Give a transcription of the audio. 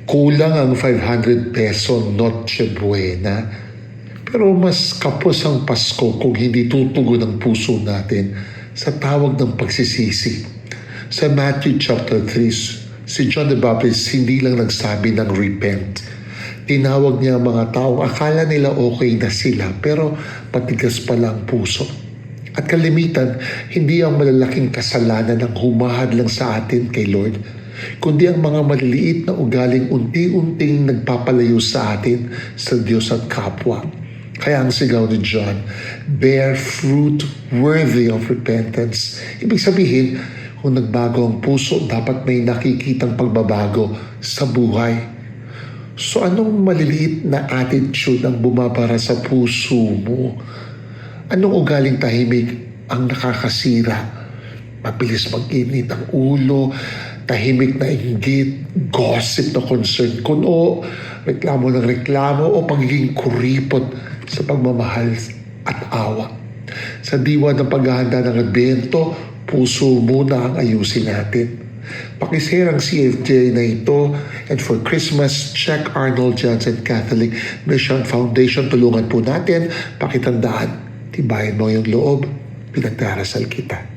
Kulang ang 500 peso Noche Buena. Pero mas kapos ang Pasko kung hindi tutugon ang puso natin sa tawag ng pagsisisi. Sa Matthew chapter 3, si John the Baptist hindi lang nagsabi ng repent. Tinawag niya ang mga tao, akala nila okay na sila pero patigas pala ang puso. At kalimitan, hindi ang malalaking kasalanan ang humahad lang sa atin kay Lord, kundi ang mga maliliit na ugaling unti-unting nagpapalayo sa atin sa Diyos at kapwa. Kaya ang sigaw ni John, bear fruit worthy of repentance. Ibig sabihin, kung nagbago ang puso, dapat may nakikitang pagbabago sa buhay. So anong maliliit na attitude ang bumabara sa puso mo? Anong ugaling tahimik ang nakakasira? Mabilis mag-init ang ulo, tahimik na inggit, gossip na concern, kuno, reklamo ng reklamo o pagiging kuripot sa pagmamahal at awa. Sa diwa ng paghahanda ng Adbento, puso muna ang ayusin natin. Pakishare ang CFJ na ito, and for Christmas, check Arnold Johnson Catholic Mission Foundation. Tulungan po natin, pakitandaan, tibayan mo yung loob, pinagdarasal kita.